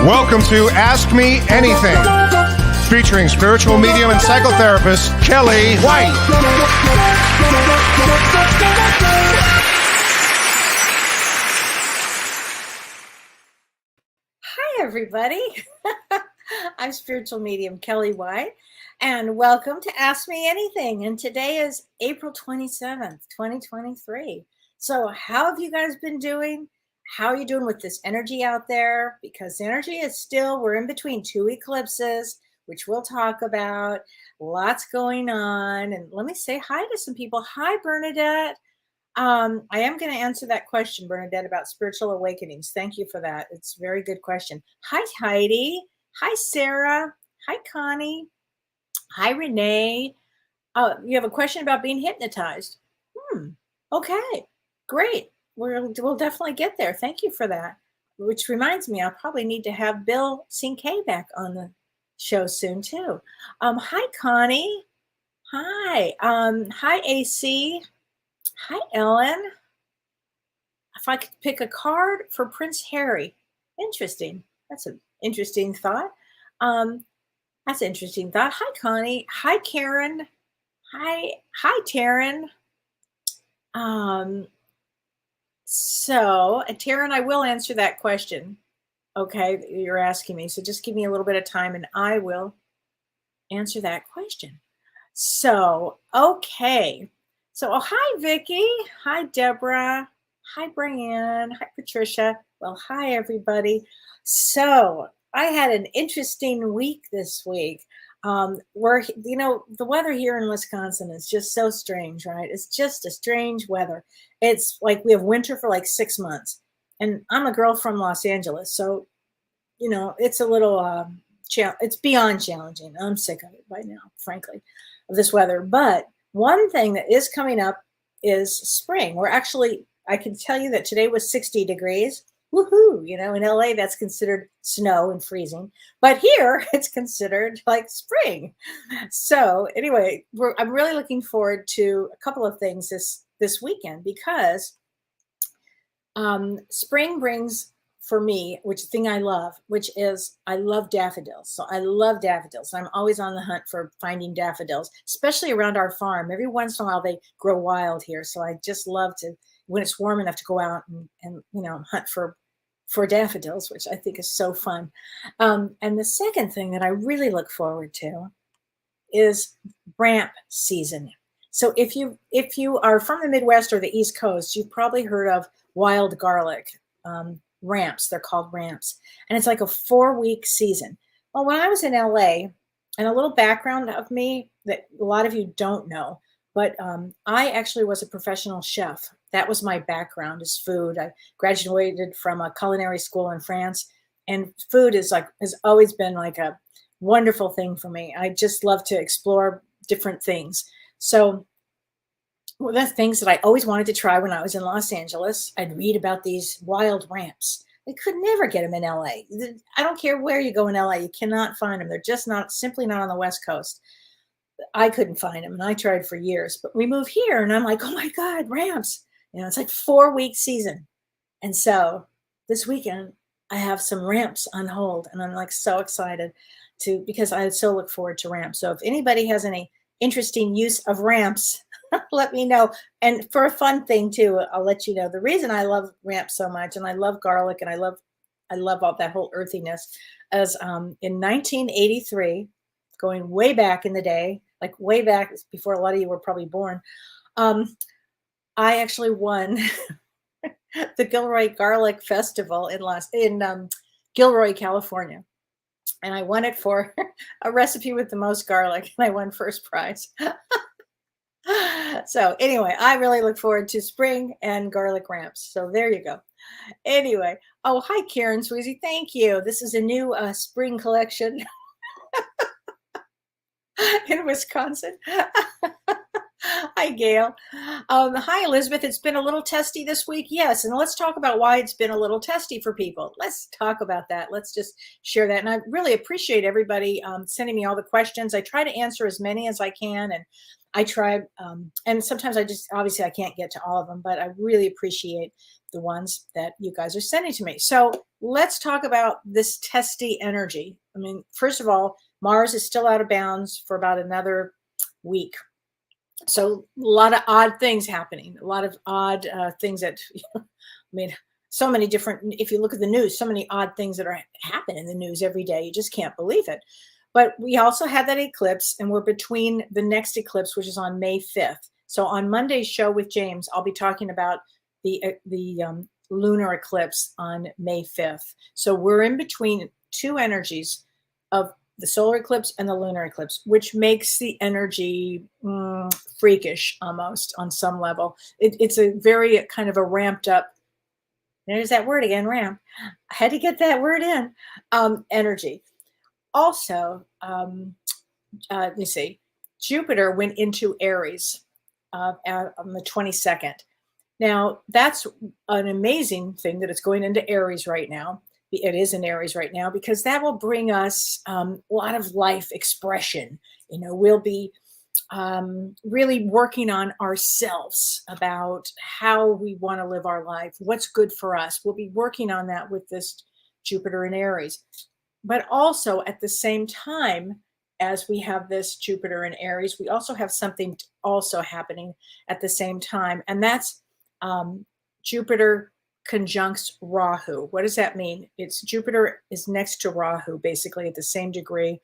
Welcome to Ask Me Anything, featuring spiritual medium and psychotherapist Kellee White. Hi, everybody. I'm spiritual medium Kellee White, and welcome to Ask Me Anything. And today is April 27th, 2023. So how have you guys been doing? How are you doing with this energy out there? Because energy is still, we're in between two eclipses, which we'll talk about. Lots going on. And let me say hi to some people. Hi, Bernadette. I am going to answer that question, Bernadette, about spiritual awakenings. Thank you for that. It's a very good question. Hi, Heidi. Hi, Sarah. Hi, Connie. Hi, Renee. You have a question about being hypnotized. Okay, great. We'll definitely get there. Thank you for that. Which reminds me, I'll probably need to have Bill Cinque back on the show soon too. Hi, Connie. Hi. Hi, AC. Hi, Ellen. If I could pick a card for Prince Harry. Interesting. That's an interesting thought. That's an interesting thought. Hi, Connie. Hi, Karen. Hi, Taryn. So, Taryn, I will answer that question. Okay, you're asking me. So just give me a little bit of time and I will answer that question. So, okay. So, hi, Vicki. Hi, Deborah. Hi, Brianne. Hi, Patricia. Well, hi, everybody. So, I had an interesting week this week. Where, the weather here in Wisconsin is just so strange, right? It's just a strange weather. It's like we have winter for like 6 months. And I'm a girl from Los Angeles. So, it's a little, it's beyond challenging. I'm sick of it by now, frankly, of this weather. But one thing that is coming up is spring. I can tell you that today was 60 degrees. Woohoo! In LA, that's considered snow and freezing. But here, it's considered like spring. So anyway, I'm really looking forward to a couple of things this weekend because spring brings for me, which thing I love, which is I love daffodils. So I love daffodils. I'm always on the hunt for finding daffodils, especially around our farm. Every once in a while, they grow wild here. So I just love to, when it's warm enough to go out and hunt for daffodils, which I think is so fun. And the second thing that I really look forward to is ramp season. So if you are from the Midwest or the East Coast, you've probably heard of wild garlic ramps. They're called ramps. And it's like a 4-week season. Well, when I was in LA, and a little background of me that a lot of you don't know, but I actually was a professional chef. That was my background, is food. I graduated from a culinary school in France, and food has always been like a wonderful thing for me. I just love to explore different things. So one of the things that I always wanted to try when I was in Los Angeles, I'd read about these wild ramps. They could never get them in LA. I don't care where you go in LA, you cannot find them. They're just simply not on the West Coast. I couldn't find them, and I tried for years. But we moved here, and I'm like, oh my God, ramps. It's like 4-week season. And so this weekend, I have some ramps on hold, and I'm like so excited because I so look forward to ramps. So if anybody has any interesting use of ramps, let me know. And for a fun thing too, I'll let you know. The reason I love ramps so much, and I love garlic, and I love all that whole earthiness, is in 1983, going way back in the day, like way back before a lot of you were probably born, I actually won the Gilroy Garlic Festival in Gilroy, California. And I won it for a recipe with the most garlic, and I won first prize. So anyway, I really look forward to spring and garlic ramps. So there you go. Anyway, hi, Karen Sweezy. Thank you. This is a new spring collection in Wisconsin. Hi, Gail. Hi, Elizabeth. It's been a little testy this week. Yes. And let's talk about why it's been a little testy for people. Let's talk about that. Let's just share that. And I really appreciate everybody sending me all the questions. I try to answer as many as I can. And I try, and sometimes obviously I can't get to all of them, but I really appreciate the ones that you guys are sending to me. So let's talk about this testy energy. I mean, first of all, Mars is still out of bounds for about another week. So a lot of odd things happening, a lot of odd things that, I mean, so many different, if you look at the news, so many odd things that are happen in the news every day. You just can't believe it. But we also had that eclipse, and we're between the next eclipse, which is on May 5th. So on Monday's show with James, I'll be talking about the lunar eclipse on May 5th. So we're in between two energies of the solar eclipse and the lunar eclipse, which makes the energy freakish almost on some level. It's a very kind of a ramped up, there's that word again, ramp. I had to get that word in, energy. Also, let me see, Jupiter went into Aries on the 22nd. Now, that's an amazing thing that it's going into Aries right now. It is in Aries right now because that will bring us a lot of life expression. You know, we'll be really working on ourselves about how we want to live our life, what's good for us. We'll be working on that with this Jupiter in Aries. But also at the same time as we have this Jupiter in Aries, we also have something also happening at the same time. And that's Jupiter conjuncts Rahu. What does that mean? It's Jupiter is next to Rahu, basically at the same degree,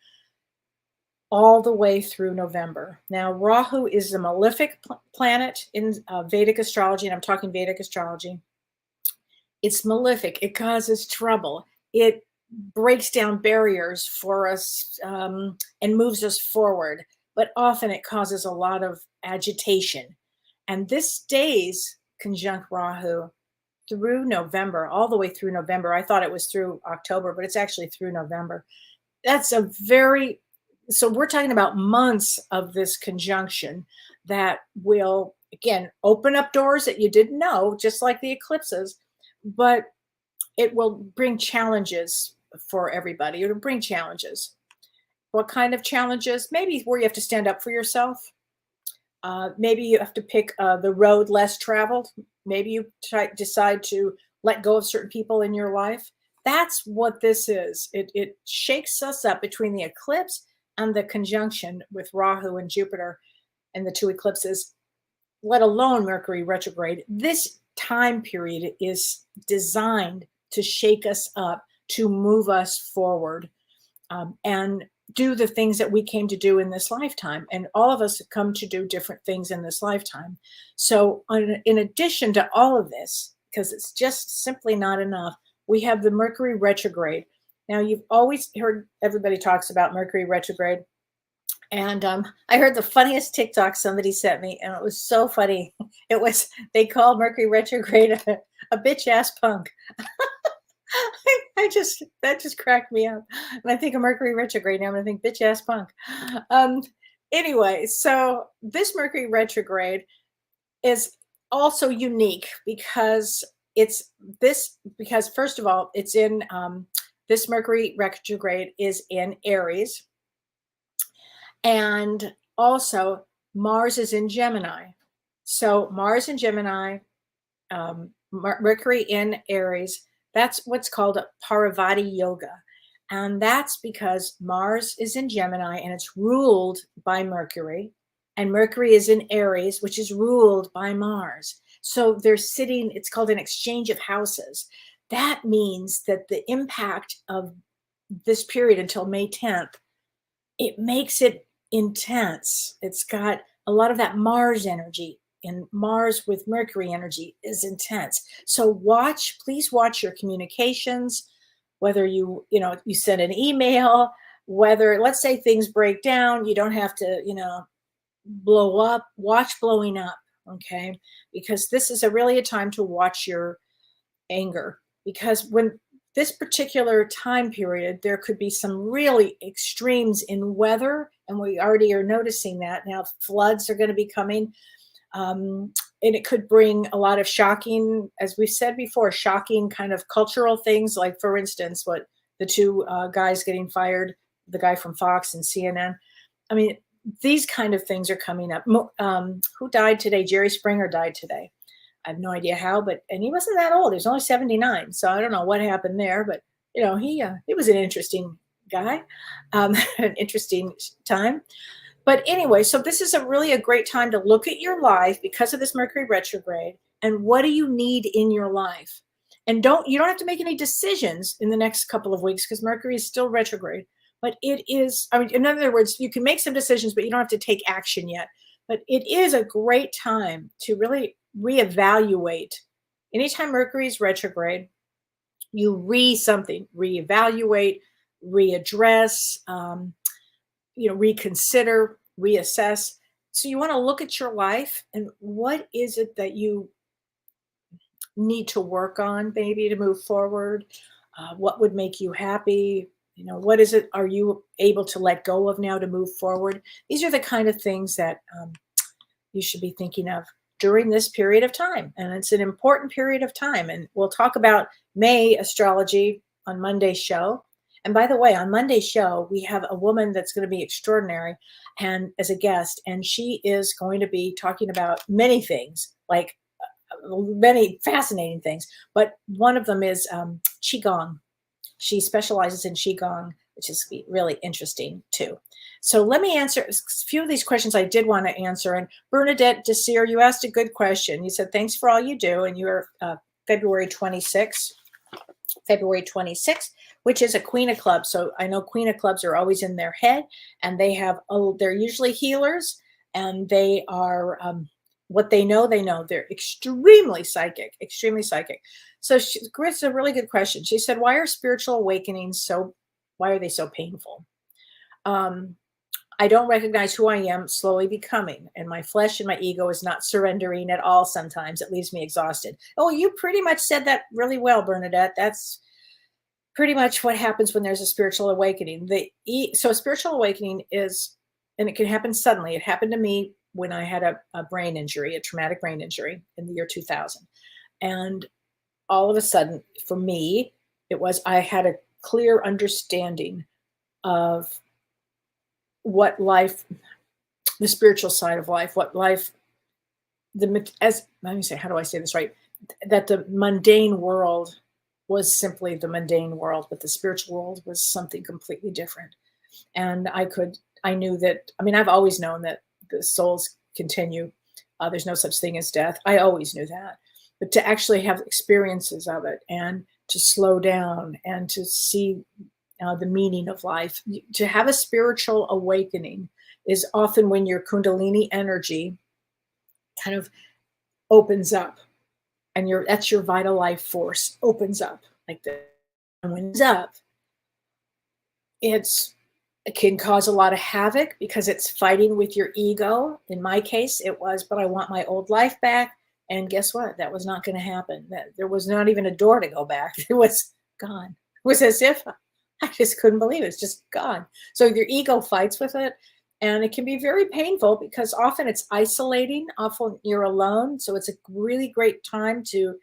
all the way through November. Now, Rahu is a malefic planet in Vedic astrology, and I'm talking Vedic astrology. It's malefic. It causes trouble. It breaks down barriers for us and moves us forward, but often it causes a lot of agitation. And this stays conjunct Rahu through November, all the way through November. I thought it was through October, but it's actually through November. That's a very, so we're talking about months of this conjunction that will, again, open up doors that you didn't know, just like the eclipses, but it will bring challenges for everybody. It'll bring challenges. What kind of challenges? Maybe where you have to stand up for yourself. Maybe you have to pick the road less traveled. Maybe you decide to let go of certain people in your life. That's what this is. It shakes us up between the eclipse and the conjunction with Rahu and Jupiter and the two eclipses, let alone Mercury retrograde. This time period is designed to shake us up, to move us forward, and do the things that we came to do in this lifetime. And all of us have come to do different things in this lifetime. So in addition to all of this, because it's just simply not enough, we have the Mercury retrograde. Now, you've always heard everybody talks about Mercury retrograde. And I heard the funniest TikTok somebody sent me, and it was so funny. It was, they called Mercury retrograde a bitch ass punk. That just cracked me up. And I think of Mercury retrograde now, I'm gonna think bitch ass punk. Anyway, so this Mercury retrograde is also unique because first of all, it's in this Mercury retrograde is in Aries. And also Mars is in Gemini. So Mars in Gemini, Mercury in Aries, that's what's called a Parvati Yoga. And that's because Mars is in Gemini and it's ruled by Mercury. And Mercury is in Aries, which is ruled by Mars. So they're sitting, it's called an exchange of houses. That means that the impact of this period until May 10th, it makes it intense. It's got a lot of that Mars energy, and Mars with Mercury energy is intense. So please watch your communications, whether you send an email, whether, let's say things break down, you don't have to, blow up, watch blowing up, okay? Because this is really a time to watch your anger, because when this particular time period, there could be some really extremes in weather, and we already are noticing that now. Floods are going to be coming, and it could bring a lot of shocking, as we've said before, shocking kind of cultural things, like, for instance, what the two guys getting fired, the guy from Fox and CNN. I mean, these kind of things are coming up. Who died today? Jerry Springer died today. I have no idea how, and he wasn't that old. He was only 79. So I don't know what happened there, but he was an interesting guy, an interesting time. But anyway, so this is a great time to look at your life because of this Mercury retrograde, and what do you need in your life? And you don't have to make any decisions in the next couple of weeks because Mercury is still retrograde. But it is, I mean, in other words, you can make some decisions, but you don't have to take action yet. But it is a great time to really reevaluate. Anytime Mercury is retrograde, you reevaluate, readdress, reconsider, reassess. So you want to look at your life and what is it that you need to work on, maybe, to move forward? What would make you happy? What is it are you able to let go of now to move forward? These are the kind of things that you should be thinking of during this period of time. And it's an important period of time. And we'll talk about May astrology on Monday's show. And by the way, on Monday's show, we have a woman that's going to be extraordinary and as a guest, and she is going to be talking about many things, like many fascinating things. But one of them is Qigong. She specializes in Qigong, which is really interesting too. So let me answer a few of these questions I did want to answer. And Bernadette Desir, you asked a good question. You said, thanks for all you do. And you're February 26th, which is a Queen of Clubs. So I know Queen of Clubs are always in their head, and they're usually healers, and they are, what they know. They're extremely psychic. So Grit's a really good question. She said, why are spiritual awakenings why are they so painful? I don't recognize who I am slowly becoming, and my flesh and my ego is not surrendering at all. Sometimes it leaves me exhausted. Oh, you pretty much said that really well, Bernadette. That's pretty much what happens when there's a spiritual awakening. So a spiritual awakening is, and it can happen suddenly. It happened to me when I had a brain injury, a traumatic brain injury in the year 2000. And all of a sudden, for me, I had a clear understanding of what life, the spiritual side of life, how do I say this right? That the mundane world was simply the mundane world, but the spiritual world was something completely different. And I knew that, I've always known that the souls continue. There's no such thing as death. I always knew that. But to actually have experiences of it and to slow down and to see the meaning of life, to have a spiritual awakening is often when your Kundalini energy kind of opens up, and that's your vital life force opens up like that. And when it's up, it can cause a lot of havoc because it's fighting with your ego. In my case, it was, but I want my old life back. And guess what? That was not going to happen. There was not even a door to go back. It was gone. It was as if I just couldn't believe it. It's just gone. So your ego fights with it, and it can be very painful because often it's isolating. Often you're alone. So it's a really great time to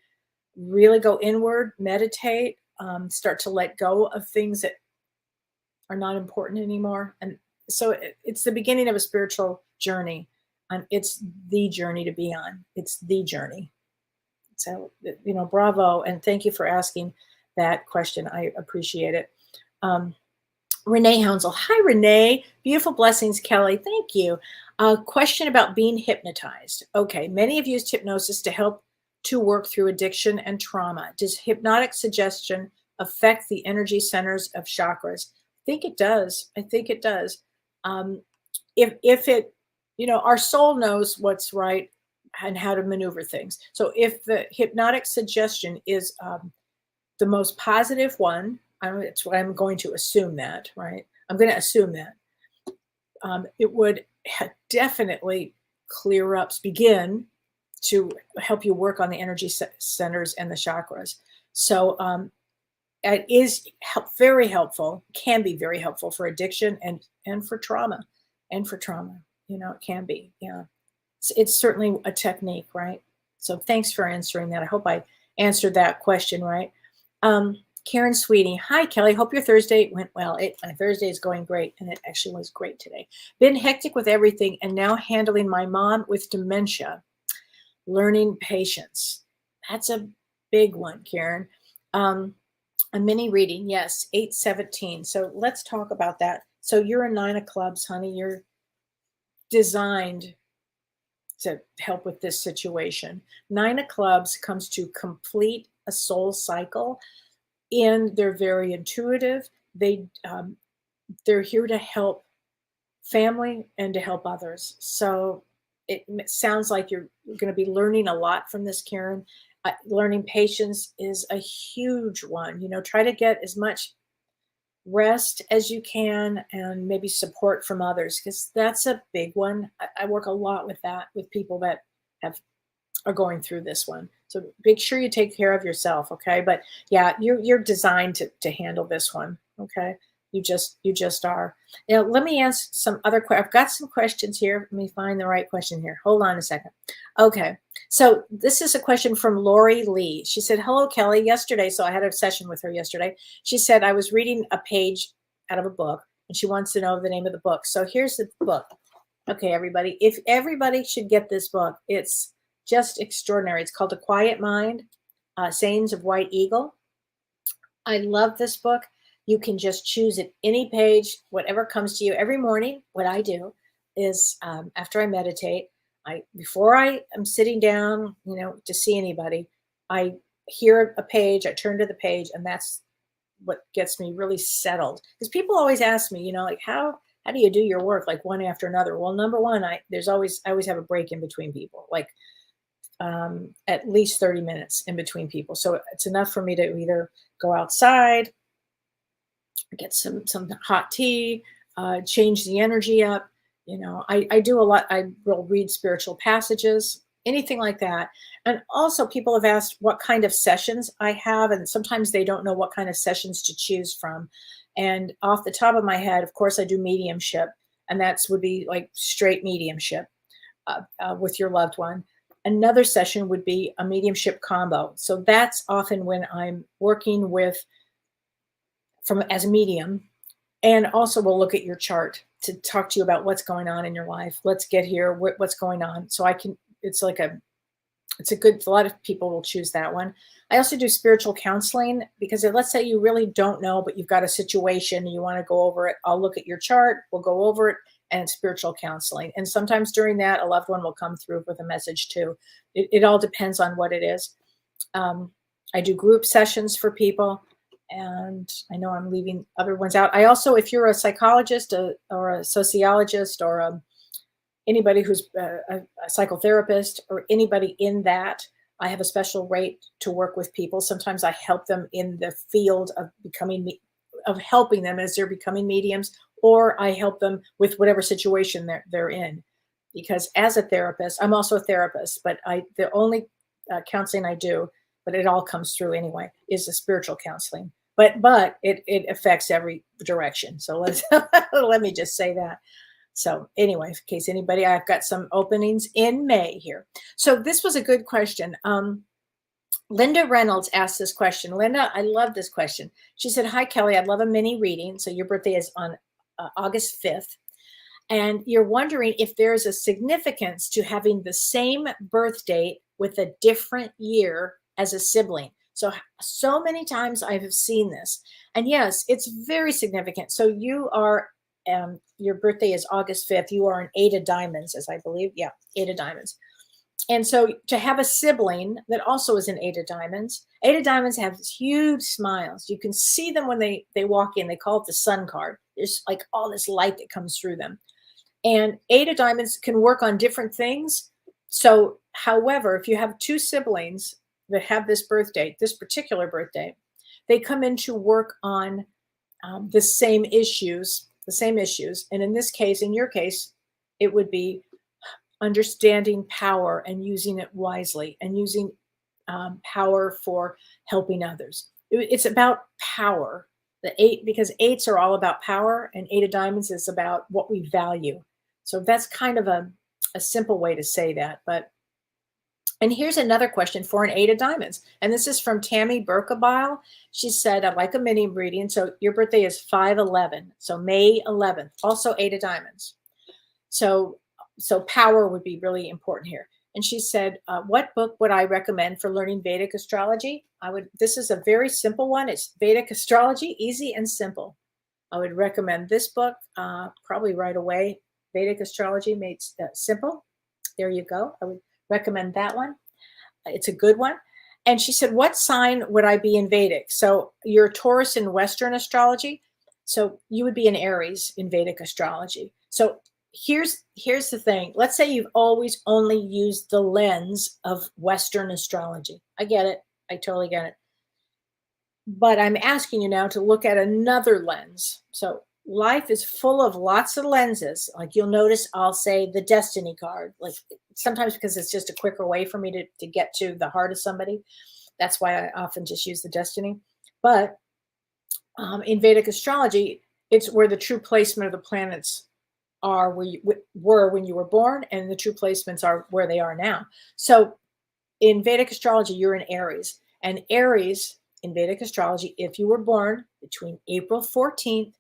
really go inward, meditate, start to let go of things that are not important anymore. And so it's the beginning of a spiritual journey, and it's the journey to be on. It's the journey. So, bravo. And thank you for asking that question. I appreciate it. Renee Hounsel. Hi, Renee. Beautiful blessings, Kelly. Thank you. A question about being hypnotized. Okay. Many have used hypnosis to help to work through addiction and trauma. Does hypnotic suggestion affect the energy centers of chakras? I think it does. If it, our soul knows what's right and how to maneuver things. So if the hypnotic suggestion is the most positive one, it's what I'm going to assume that, right? I'm going to assume that it would definitely begin to help you work on the energy centers and the chakras. So it is very helpful, can be very helpful for addiction and for trauma. It can be, yeah. It's certainly a technique, right? So thanks for answering that. I hope I answered that question right. Karen Sweetie. Hi, Kelly. Hope your Thursday went well. My Thursday is going great, and it actually was great today. Been hectic with everything, and now handling my mom with dementia. learning patience. That's a big one, Karen. A mini reading, yes, 817. So let's talk about that. So you're a 9 of clubs, honey. You're designed to help with this situation. 9 of clubs comes to complete a soul cycle, and they're very intuitive. They're here to help family and to help others. So it sounds like you're going to be learning a lot from this, Karen. Learning patience is a huge one. Try to get as much rest as you can, and maybe support from others, because that's a big one. I work a lot with that, with people that are going through this one. So make sure you take care of yourself, okay? But yeah, you're designed to handle this one, okay? You just are. Now let me answer some other I've got some questions here. Let me find the right question here. Hold on a second. Okay. So this is a question from Lori Lee. She said, "Hello, Kellee. Yesterday," so I had a session with her yesterday. She said, "I was reading a page out of a book, and she wants to know the name of the book." So here's the book. Okay, everybody. If everybody should get this book, it's just extraordinary. It's called A Quiet Mind, Sayings of White Eagle. I love this book. You can just choose at any page, whatever comes to you. Every morning, what I do is after I meditate, before I am sitting down, to see anybody, I hear a page, I turn to the page, and that's what gets me really settled. Because people always ask me, like, how do you do your work, like one after another? Well, number one, I always have a break in between people, like at least 30 minutes in between people. So it's enough for me to either go outside, get some hot tea, change the energy up. I do a lot. I will read spiritual passages, anything like that. And also people have asked what kind of sessions I have, and sometimes they don't know what kind of sessions to choose from. And off the top of my head, of course, I do mediumship, and would be like straight mediumship with your loved one. Another session would be a mediumship combo. So that's often when I'm working with as a medium, and also we'll look at your chart to talk to you about what's going on in your life. Let's get here, what's going on. So it's a lot of people will choose that one. I also do spiritual counseling, because let's say you really don't know, but you've got a situation and you want to go over it. I'll look at your chart, we'll go over it, and spiritual counseling. And sometimes during that, a loved one will come through with a message too. It all depends on what it is. I do group sessions for people, and I know I'm leaving other ones out. I also, if you're a psychologist or a sociologist or anybody who's a psychotherapist or anybody in that, I have a special rate to work with people. Sometimes I help them in the field of helping them as they're becoming mediums, or I help them with whatever situation they're in. Because as a therapist, I'm also a therapist, but the only counseling I do, but it all comes through anyway, is the spiritual counseling. But it affects every direction. So let me just say that. So anyway, in case anybody, I've got some openings in May here. So this was a good question. Linda Reynolds asked this question. Linda, I love this question. She said, "Hi, Kellee, I'd love a mini reading." So your birthday is on August 5th. And you're wondering if there's a significance to having the same birth date with a different year as a sibling. So many times I have seen this. And yes, it's very significant. So you are, your birthday is August 5th. You are an 8 of diamonds, as I believe. Yeah, 8 of diamonds. And so to have a sibling that also is an 8 of diamonds have huge smiles. You can see them when they walk in. They call it the sun card. There's like all this light that comes through them. And 8 of diamonds can work on different things. So, however, if you have 2 siblings that have this particular birthday, they come in to work on the same issues. And in your case, it would be understanding power and using it wisely, and using power for helping others. It's about power. The 8, because 8s are all about power, and 8 of diamonds is about what we value. So that's kind of a simple way to say that. And here's another question for an 8 of diamonds. And this is from Tammy Berkebile. She said, "I'd like a mini reading." So your birthday is 5/11. So May 11th, also 8 of diamonds. So power would be really important here. And she said, what book would I recommend for learning Vedic astrology? This is a very simple one. It's Vedic astrology, easy and simple. I would recommend this book probably right away. Vedic astrology made simple. There you go. I would recommend that one. It's a good one. And she said, what sign would I be in Vedic? So you're Taurus in Western astrology. So you would be an Aries in Vedic astrology. So here's the thing. Let's say you've always only used the lens of Western astrology. I get it. I totally get it. But I'm asking you now to look at another lens. So life is full of lots of lenses. Like you'll notice I'll say the destiny card, like sometimes because it's just a quicker way for me to get to the heart of somebody. That's why I often just use the destiny. But in Vedic astrology, it's where the true placement of the planets are where you were when you were born, and the true placements are where they are now. So in Vedic astrology, you're in Aries, and Aries in Vedic astrology, if you were born between April 14th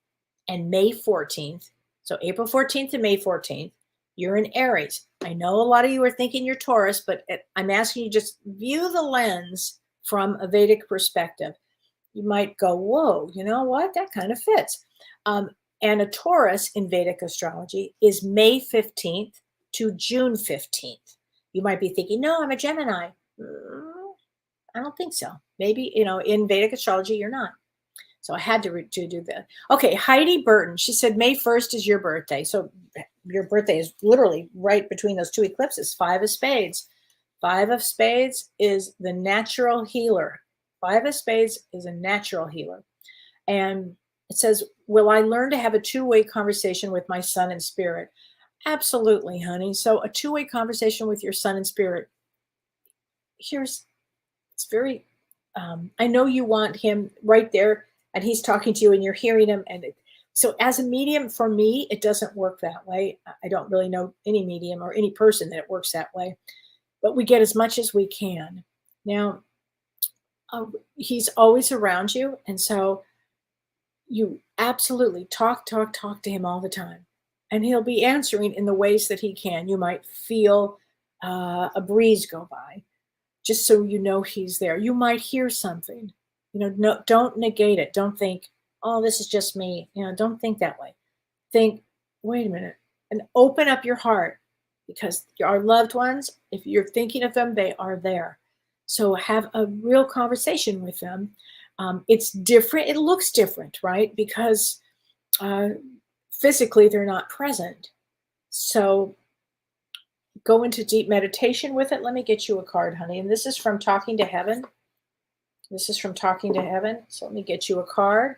and May 14th, so April 14th to May 14th, you're in Aries. I know a lot of you are thinking you're Taurus, but I'm asking you just view the lens from a Vedic perspective. You might go, whoa, you know what? That kind of fits. And a Taurus in Vedic astrology is May 15th to June 15th. You might be thinking, no, I'm a Gemini. I don't think so. Maybe, in Vedic astrology, you're not. So I had to do that. Okay, Heidi Burton. She said May 1st is your birthday. So your birthday is literally right between those two eclipses. 5 of Spades. 5 of Spades is the natural healer. 5 of Spades is a natural healer. And it says, will I learn to have a two-way conversation with my son and spirit? Absolutely, honey. So a two-way conversation with your son and spirit. It's very, I know you want him right there and he's talking to you and you're hearing him. And so as a medium, for me, it doesn't work that way. I don't really know any medium or any person that it works that way, but we get as much as we can. Now, he's always around you. And so you absolutely talk to him all the time. And he'll be answering in the ways that he can. You might feel a breeze go by, just so you know he's there. You might hear something. No, don't negate it. Don't think, oh, this is just me. Don't think that way. Think, wait a minute, and open up your heart, because our loved ones, if you're thinking of them, they are there. So have a real conversation with them. It's different. It looks different, right? Because physically they're not present. So go into deep meditation with it. Let me get you a card, honey. And this is from Talking to Heaven. This is from Talking to Heaven. So let me get you a card.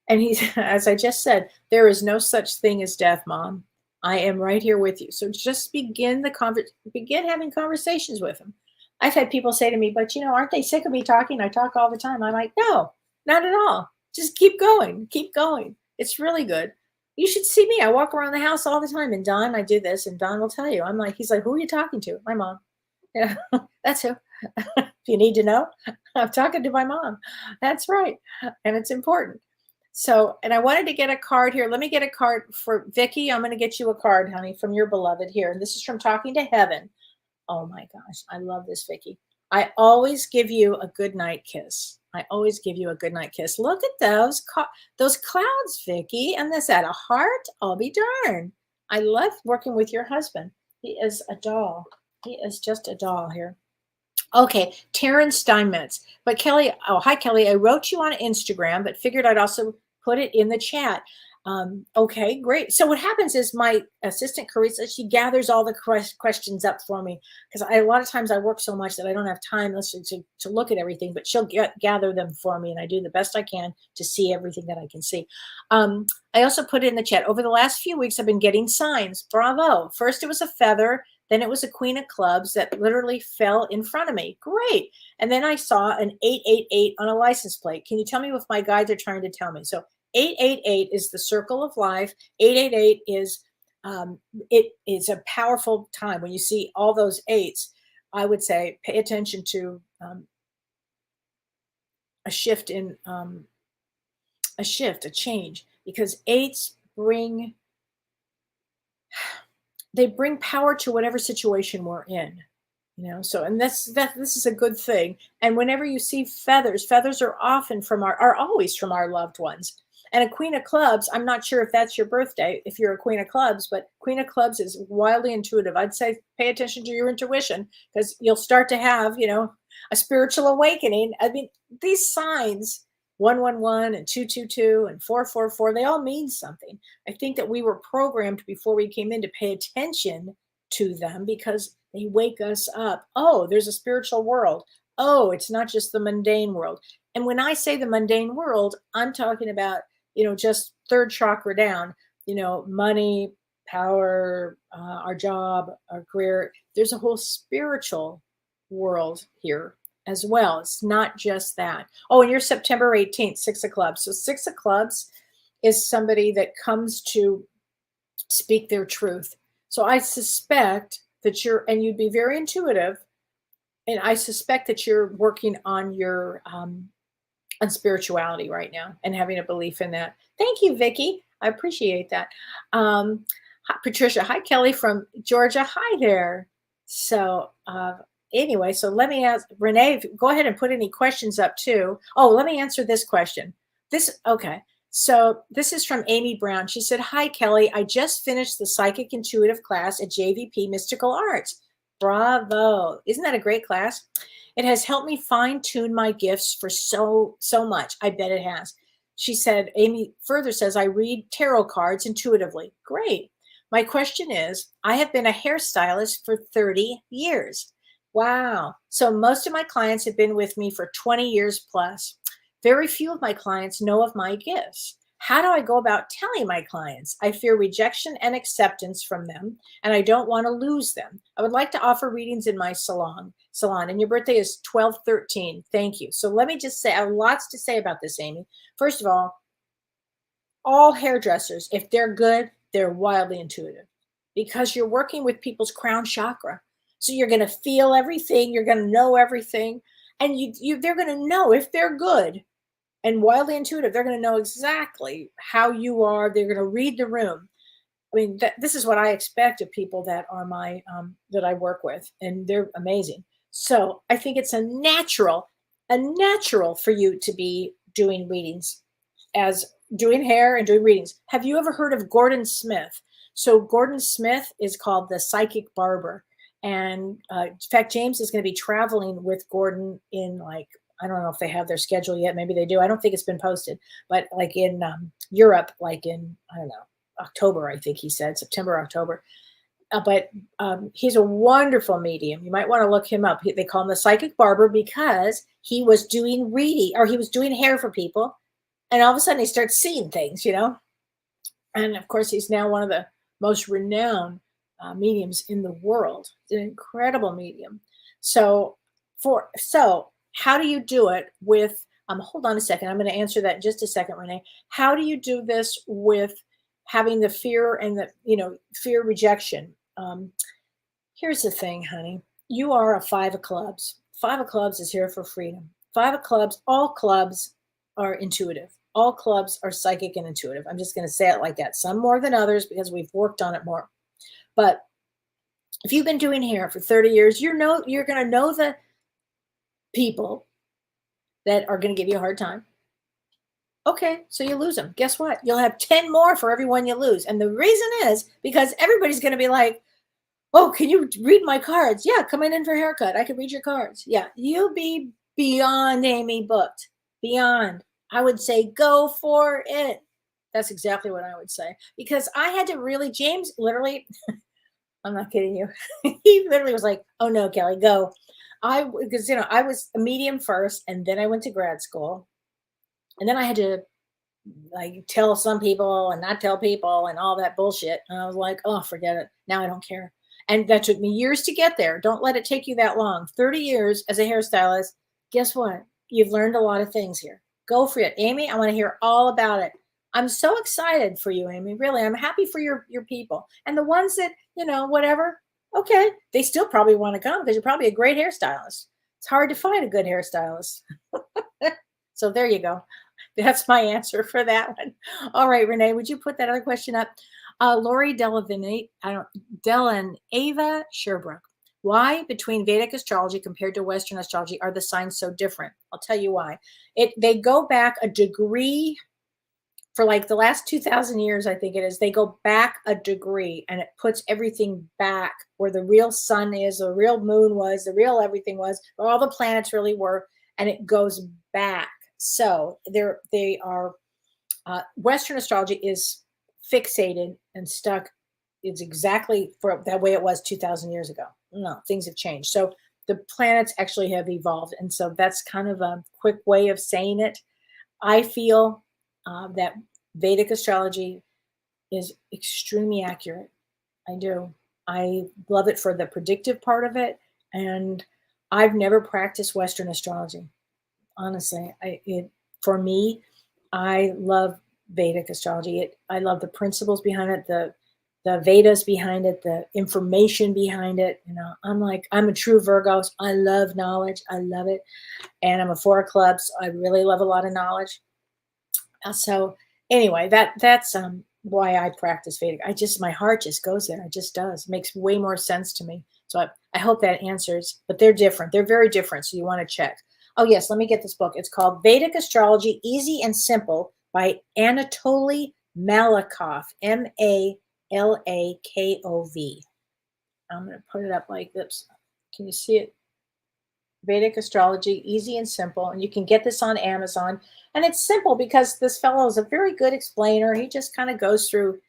And he's, as I just said, there is no such thing as death, Mom. I am right here with you. So just begin having conversations with him. I've had people say to me, but aren't they sick of me talking? I talk all the time. I'm like, no, not at all. Just keep going. Keep going. It's really good. You should see me. I walk around the house all the time. And Don, I do this, and Don will tell you. I'm like, he's like, who are you talking to? My mom. Yeah, that's who. If you need to know, I'm talking to my mom. That's right. And it's important. So, and I wanted to get a card here. Let me get a card for Vicky. I'm going to get you a card, honey, from your beloved here. And this is from Talking to Heaven. Oh my gosh, I love this, Vicky. I always give you a good night kiss. I always give you a good night kiss. Look at those clouds, Vicky. And this at a heart. I'll be darned. I love working with your husband. He is a doll. He is just a doll here. Okay, Taryn Steinmetz. But Kellee, oh, hi, Kellee. I wrote you on Instagram, but figured I'd also put it in the chat. Okay, great. So what happens is my assistant, Carissa, she gathers all the questions up for me, because a lot of times I work so much that I don't have time to look at everything, but she'll gather them for me, and I do the best I can to see everything that I can see. I also put it in the chat. Over the last few weeks, I've been getting signs. Bravo. First, it was a feather. Then it was a Queen of Clubs that literally fell in front of me. Great. And then I saw an 888 on a license plate. Can you tell me what my guides are trying to tell me? So 888 is the circle of life. 888 is it is a powerful time. When you see all those eights, I would say pay attention to a shift, a change, because eights bring power to whatever situation we're in. So, and this is a good thing. And whenever you see feathers are often are always from our loved ones. And a queen of clubs, I'm not sure if that's your birthday, if you're a queen of clubs, but queen of clubs is wildly intuitive. I'd say pay attention to your intuition, because you'll start to have, a spiritual awakening. I mean, these signs, 111 and 222 and 444, they all mean something. I think that we were programmed before we came in to pay attention to them, because they wake us up. Oh, there's a spiritual world. Oh, it's not just the mundane world. And when I say the mundane world, I'm talking about, just third chakra down, money, power, our job, our career. There's a whole spiritual world here as well. It's not just that. Oh, and you're September 18th, 6 of clubs. So 6 of clubs is somebody that comes to speak their truth. So I suspect that and you'd be very intuitive. And I suspect that you're working on your, on spirituality right now and having a belief in that. Thank you, Vicky. I appreciate that. Hi, Patricia. Hi, Kelly from Georgia. Hi there. So anyway, so let me ask Renee, go ahead and put any questions up too. Oh, let me answer this question. Okay. So this is from Amy Brown. She said, hi, Kelly. I just finished the Psychic Intuitive class at JVP Mystical Arts. Bravo. Isn't that a great class? It has helped me fine tune my gifts for so much. I bet it has. She said, Amy further says, I read tarot cards intuitively. Great. My question is, I have been a hairstylist for 30 years. Wow. So most of my clients have been with me for 20 years plus. Very few of my clients know of my gifts. How do I go about telling my clients? I fear rejection and acceptance from them, and I don't want to lose them. I would like to offer readings in my salon, and your birthday is 12/13. Thank you. So let me just say, I have lots to say about this, Amy. First of all hairdressers, if they're good, they're wildly intuitive, because you're working with people's crown chakra. So you're going to feel everything. You're going to know everything. And they're going to know if they're good and wildly intuitive. They're going to know exactly how you are. They're going to read the room. I mean, this is what I expect of people that are that I work with, and they're amazing. So I think it's a natural for you to be doing readings, as doing hair and doing readings. Have you ever heard of Gordon Smith? So Gordon Smith is called the Psychic Barber. And in fact, James is going to be traveling with Gordon in, like, I don't know if they have their schedule yet. Maybe they do. I don't think it's been posted, but like in Europe, like in, I don't know, October, I think he said, September, October. But he's a wonderful medium. You might want to look him up. They call him the Psychic Barber because he was doing he was doing hair for people. And all of a sudden he starts seeing things, And of course, he's now one of the most renowned mediums in the world. It's an incredible medium. So how do you do it with, hold on a second. I'm going to answer that in just a second, Renee. How do you do this with having the fear and the, fear rejection? Here's the thing, honey. You are a 5 of clubs. 5 of clubs is here for freedom. 5 of clubs, all clubs are intuitive. All clubs are psychic and intuitive. I'm just going to say it like that. Some more than others because we've worked on it more. But if you've been doing hair for 30 years, you're going to know the people that are going to give you a hard time. Okay, so you lose them. Guess what? You'll have 10 more for everyone you lose. And the reason is because everybody's going to be like, oh, can you read my cards? Yeah, come in for a haircut. I can read your cards. Yeah, you'll be beyond Amy booked. Beyond. I would say go for it. That's exactly what I would say. Because I had to really, James literally, I'm not kidding you. He literally was like, oh no, Kelly, go. Because, I was a medium first, and then I went to grad school. And then I had to like tell some people and not tell people and all that bullshit. And I was like, oh, forget it. Now I don't care. And that took me years to get there. Don't let it take you that long. 30 years as a hairstylist. Guess what? You've learned a lot of things here. Go for it. Amy, I want to hear all about it. I'm so excited for you, Amy. Really, I'm happy for your people. And the ones that, whatever, okay, they still probably want to come because you're probably a great hairstylist. It's hard to find a good hairstylist. So there you go. That's my answer for that one. All right, Renee, would you put that other question up? Lori Delanava Sherbrooke. Why between Vedic astrology compared to Western astrology are the signs so different? I'll tell you why. They go back a degree for like the last 2,000 years, I think it is. They go back a degree and it puts everything back where the real sun is, the real moon was, the real everything was, where all the planets really were, and it goes back. So they are Western astrology is fixated and stuck. It's exactly for that way it was 2,000 years ago. No, things have changed. So the planets actually have evolved. And so that's kind of a quick way of saying it. I feel that Vedic astrology is extremely accurate. I do. I love it for the predictive part of it. And I've never practiced Western astrology. Honestly, for me, I love Vedic astrology. I love the principles behind it, the Vedas behind it, the information behind it. I'm a true Virgo. So I love knowledge. I love it. And I'm a 4 of clubs. So I really love a lot of knowledge. So anyway, that's why I practice Vedic. My heart just goes there. It just does. It makes way more sense to me. So I hope that answers, but they're different. They're very different. So you want to check. Oh yes, let me get this book. It's called Vedic Astrology, Easy and Simple by Anatoly Malakov, Malakov. I'm going to put it up like this. Can you see it? Vedic Astrology, Easy and Simple. And you can get this on Amazon. And it's simple because this fellow is a very good explainer. He just kind of goes through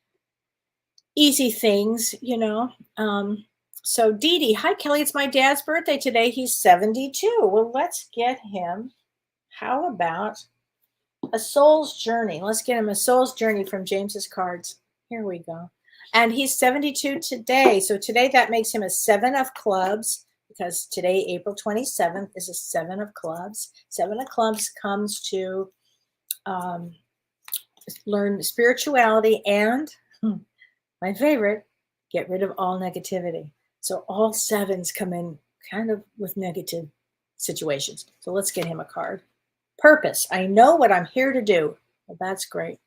easy things, So Dee Dee, hi Kelly, it's my dad's birthday today. He's 72. Well, let's get him. How about a soul's journey? Let's get him a soul's journey from James's cards. Here we go. And he's 72 today. So today that makes him a 7 of clubs because today, April 27th, is a 7 of clubs. 7 of clubs comes to learn spirituality and, my favorite, get rid of all negativity. So all 7s come in kind of with negative situations. So let's get him a card. Purpose. I know what I'm here to do. Well, that's great.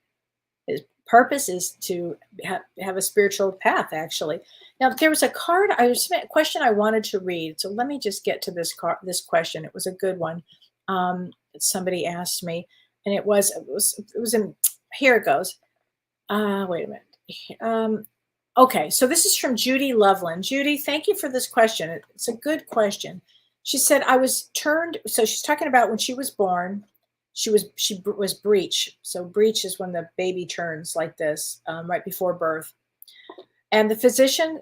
His purpose is to have a spiritual path, actually. Now, there was a question I wanted to read. So let me just get to this question. It was a good one. Somebody asked me, and it was in, here it goes. Wait a minute. Okay, so this is from Judy Loveland. Judy, thank you for this question. It's a good question. She said, so she's talking about when she was born, she was breech. So breech is when the baby turns like this, right before birth. And the physician,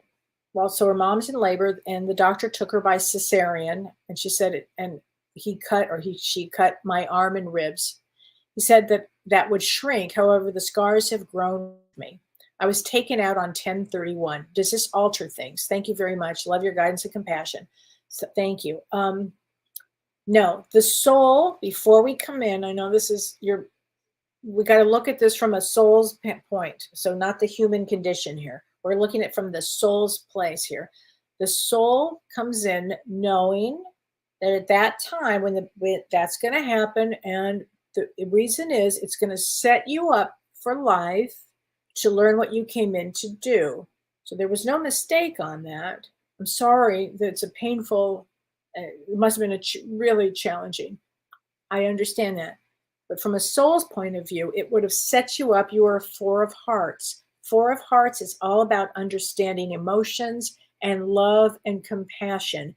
so her mom's in labor and the doctor took her by cesarean and she said, she cut my arm and ribs. He said that would shrink. However, the scars have grown with me. I was taken out on 10/31. Does this alter things? Thank you very much. Love your guidance and compassion. So thank you. No, the soul, before we come in, I know this is we got to look at this from a soul's point. So not the human condition here. We're looking at it from the soul's place here. The soul comes in knowing that at that time when that's going to happen, and the reason is it's going to set you up for life to learn what you came in to do. So there was no mistake on that. I'm sorry that it's a painful, it must have been really challenging. I understand that. But from a soul's point of view, it would have set you up. You are a 4 of hearts. 4 of hearts is all about understanding emotions and love and compassion.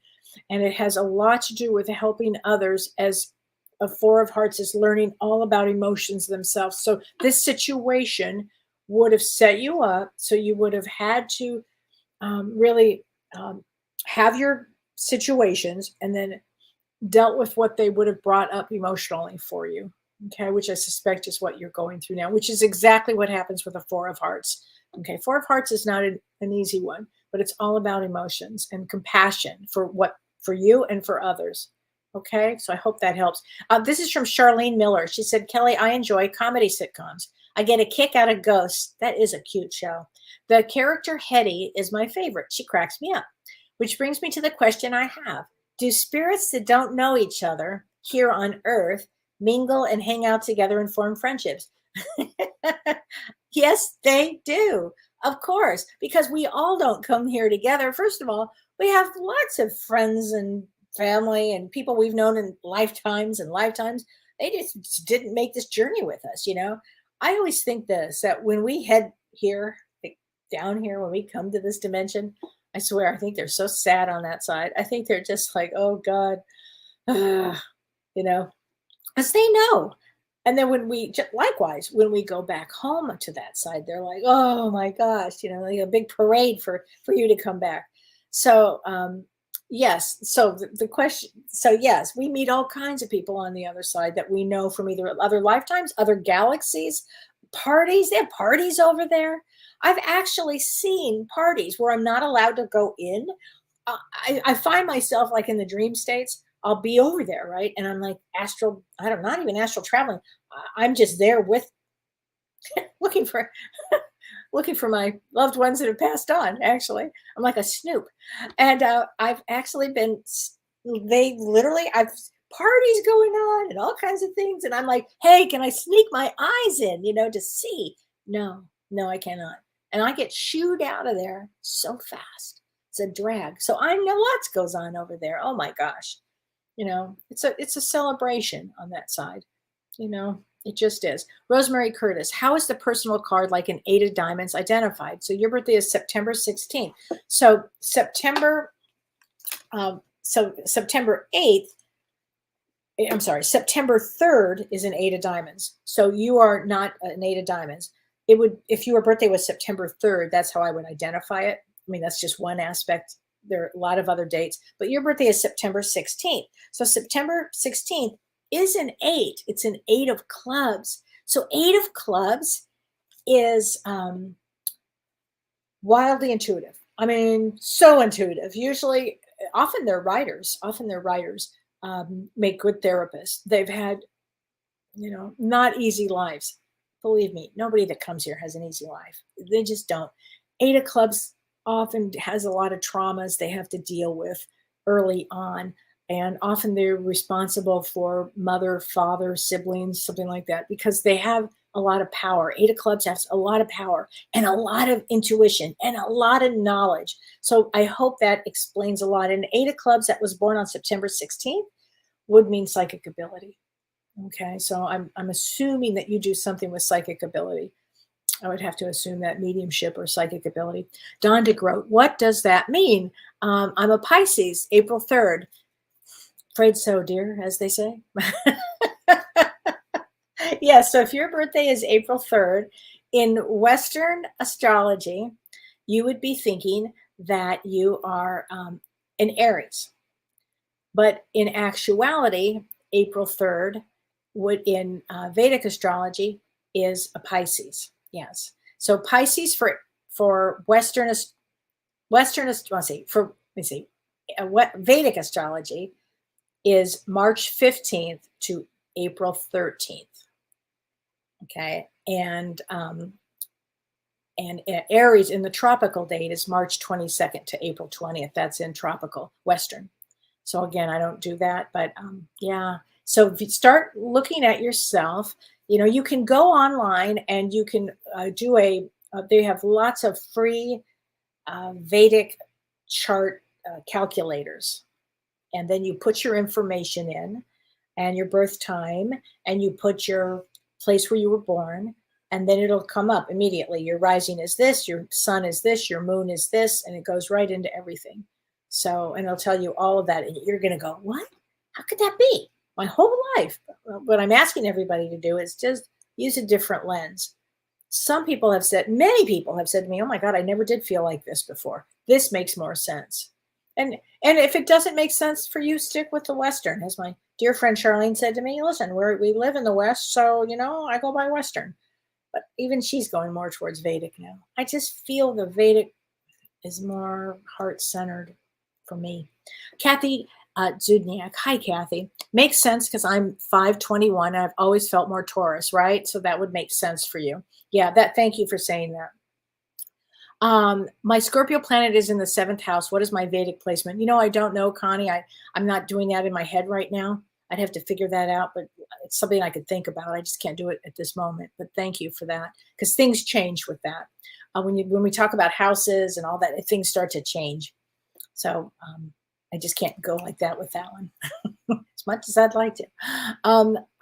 And it has a lot to do with helping others, as a 4 of hearts is learning all about emotions themselves. So this situation would have set you up. So you would have had to really have your situations and then dealt with what they would have brought up emotionally for you. Okay, which I suspect is what you're going through now, which is exactly what happens with a 4 of hearts. Okay, 4 of hearts is not an easy one, but it's all about emotions and compassion for you and for others. Okay, so I hope that helps. This is from Charlene Miller. She said, Kelly, I enjoy comedy sitcoms. I get a kick out of Ghosts. That is a cute show. The character Hetty is my favorite. She cracks me up. Which brings me to the question I have. Do spirits that don't know each other here on Earth mingle and hang out together and form friendships? Yes, they do. Of course, because we all don't come here together. First of all, we have lots of friends and family and people we've known in lifetimes and lifetimes. They just didn't make this journey with us, you know. I always think this, that when we head here, like down here, when we come to this dimension, I swear, I think they're so sad on that side. I think they're just like, oh God, you know, as they know. And then when likewise, when we go back home to that side, they're like, oh my gosh, you know, like a big parade for you to come back. So yes, so the question, so yes, we meet all kinds of people on the other side that we know from either other lifetimes, other galaxies, parties. They have parties over there. I've actually seen parties where I'm not allowed to go in. I find myself like in the dream states. I'll be over there, right? And I'm like astral, I don't, not even astral traveling. I'm just there with looking for looking for my loved ones that have passed on. Actually, I'm like a snoop, and I've actually been. They literally, I've parties going on and all kinds of things, and I'm like, hey, can I sneak my eyes in, you know, to see? No, no, I cannot, and I get shooed out of there so fast. It's a drag. So I know lots goes on over there. Oh my gosh, you know, it's a celebration on that side, you know. It just is. Rosemary Curtis, how is the personal card like an 8 of diamonds identified? So your birthday is September 16th. So September 8th, I'm sorry, September 3rd is an 8 of diamonds. So you are not an 8 of diamonds. It would, if your birthday was September 3rd, that's how I would identify it. I mean, that's just one aspect. There are a lot of other dates, but your birthday is September 16th. So September 16th is an 8. It's an 8 of clubs. So 8 of clubs is wildly intuitive. I mean, so intuitive. Usually, often they're writers. Make good therapists. They've had, you know, not easy lives. Believe me, nobody that comes here has an easy life. They just don't. 8 of clubs often has a lot of traumas they have to deal with early on. And often they're responsible for mother, father, siblings, something like that, because they have a lot of power. 8 of clubs has a lot of power and a lot of intuition and a lot of knowledge. So I hope that explains a lot. And 8 of clubs that was born on September 16th would mean psychic ability. Okay, so I'm assuming that you do something with psychic ability. I would have to assume that mediumship or psychic ability. Don DeGroat, what does that mean? I'm a Pisces, April 3rd. Afraid so, dear, as they say. Yeah, so if your birthday is April 3rd, in Western astrology, you would be thinking that you are an Aries. But in actuality, April 3rd would in Vedic astrology is a Pisces. Yes. So Pisces for Vedic astrology is March 15th to April 13th. Okay. And Aries in the tropical date is March 22nd to April 20th. That's in tropical Western. So again, I don't do that, but yeah. So if you start looking at yourself, you know, you can go online and you can do they have lots of free Vedic chart calculators. And then you put your information in and your birth time, and you put your place where you were born, and then it'll come up immediately. Your rising is this, your sun is this, your moon is this, and it goes right into everything. So, and it'll tell you all of that, and you're going to go, what? How could that be? My whole life. What I'm asking everybody to do is just use a different lens. Many people have said to me, oh my God, I never did feel like this before. This makes more sense. And if it doesn't make sense for you, stick with the Western. As my dear friend Charlene said to me, listen, we live in the West, so, you know, I go by Western. But even she's going more towards Vedic now. I just feel the Vedic is more heart-centered for me. Kathy Zudniak. Hi, Kathy. Makes sense because I'm 521. I've always felt more Taurus, right? So that would make sense for you. Yeah, thank you for saying that. My Scorpio planet is in the 7th house. What is my Vedic placement? You know, I don't know, Connie. I'm not doing that in my head right now. I'd have to figure that out, but it's something I could think about. I just can't do it at this moment. But thank you for that, because things change with that. when we talk about houses and all that, things start to change. So I just can't go like that with that one. As much as I'd like to.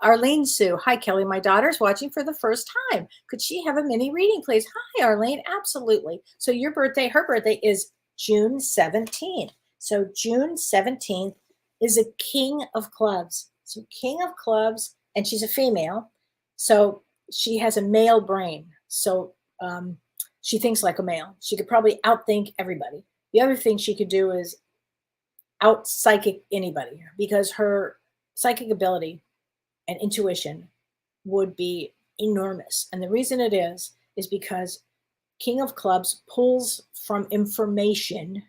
Arlene Sue. Hi, Kellee. My daughter's watching for the first time. Could she have a mini reading, please? Hi, Arlene. Absolutely. So her birthday is June 17th. So June 17th is a king of clubs. So king of clubs, and she's a female. So she has a male brain. So she thinks like a male. She could probably outthink everybody. The other thing she could do is out psychic anybody, because her psychic ability and intuition would be enormous. And the reason it is because King of Clubs pulls from information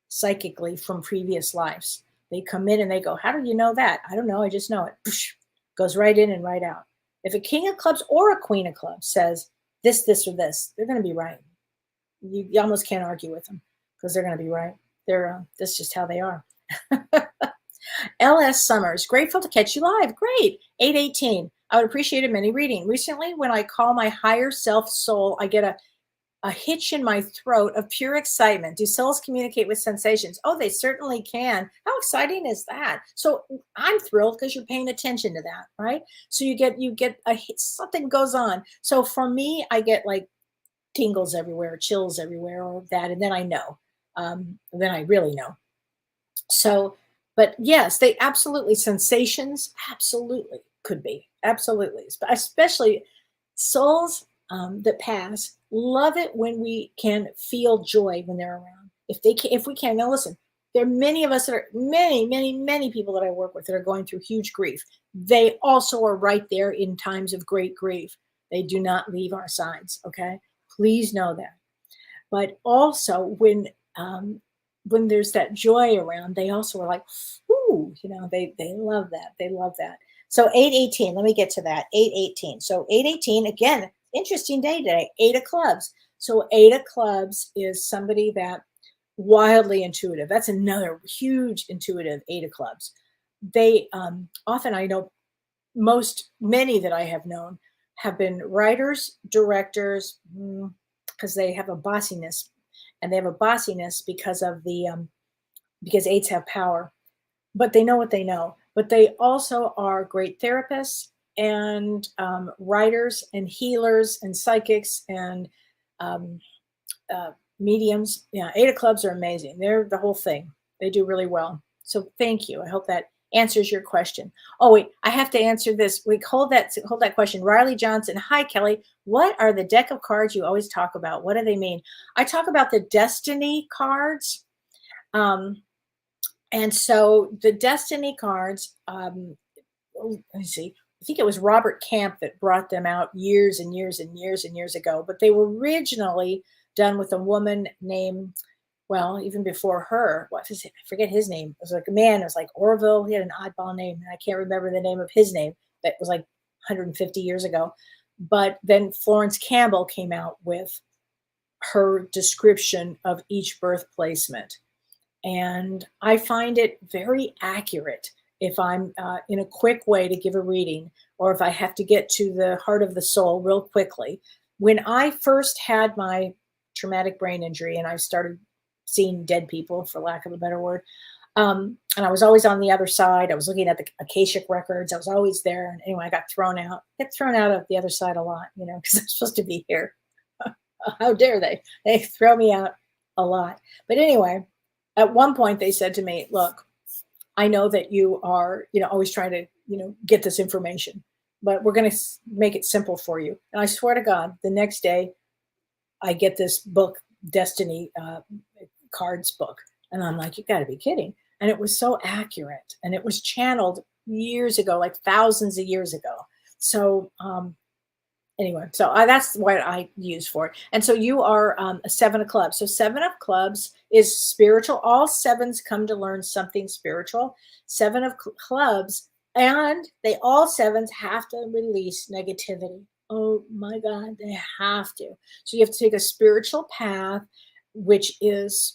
psychically from previous lives. They come in and they go, how do you know that? I don't know. I just know it. Poosh, goes right in and right out. If a King of Clubs or a Queen of Clubs says this, or this, they're going to be right. You almost can't argue with them because they're going to be right. That's just how they are. LS Summers, grateful to catch you live. Great. 818. I would appreciate a mini reading. Recently, when I call my higher self soul, I get a hitch in my throat of pure excitement. Do souls communicate with sensations? Oh, they certainly can. How exciting is that? So I'm thrilled because you're paying attention to that, right? So you get a hit, something goes on. So for me, I get like tingles everywhere, chills everywhere, or that, and then I know. Then I really know. So, but yes, they absolutely, sensations absolutely could be, absolutely, especially souls that pass love it when we can feel joy when they're around. If we can, now listen, there are many of us that are many people that I work with that are going through huge grief. They also are right there in times of great grief. They do not leave our sides. Okay, please know that. But also when there's that joy around, they also are like, ooh, they love that. They love that. So 818, let me get to that. 818. So 818, again, interesting day today. 8 of clubs. So 8 of clubs is somebody that wildly intuitive. That's another huge intuitive 8 of clubs. They often, I know many that I have known have been writers, directors, because they have a bossiness. And they have a bossiness because of because 8s have power, but they know what they know. But they also are great therapists and writers and healers and psychics and mediums. Yeah, 8 of clubs are amazing. They're the whole thing. They do really well. So thank you. I hope that answers your question. Oh wait, I have to answer this. Hold that question. Riley Johnson. Hi, Kellee. What are the deck of cards you always talk about? What do they mean? I talk about the destiny cards. And so the destiny cards, let me see. I think it was Robert Camp that brought them out years and years and years and years ago, but they were originally done with a woman named, well, even before her, what is it? I forget his name. It was like a man. It was like Orville. He had an oddball name. And I can't remember the name of his name. That was like 150 years ago. But then Florence Campbell came out with her description of each birth placement. And I find it very accurate if I'm in a quick way to give a reading, or if I have to get to the heart of the soul real quickly. When I first had my traumatic brain injury and I started seeing dead people, for lack of a better word, and I was always on the other side. I was looking at the Akashic records. I was always there. And anyway, I got thrown out. I get thrown out of the other side a lot, because I'm supposed to be here. How dare they? They throw me out a lot. But anyway, at one point they said to me, look, I know that you are, always trying to, get this information, but we're going to make it simple for you. And I swear to God, the next day I get this book, Destiny cards book. And I'm like, you got to be kidding. And it was so accurate. And it was channeled years ago, like thousands of years ago. So anyway, so that's what I use for it. And so you are a 7 of clubs. So 7 of clubs is spiritual. All 7s come to learn something spiritual. 7 of clubs, and all 7s have to release negativity. Oh my God, they have to. So you have to take a spiritual path, which is,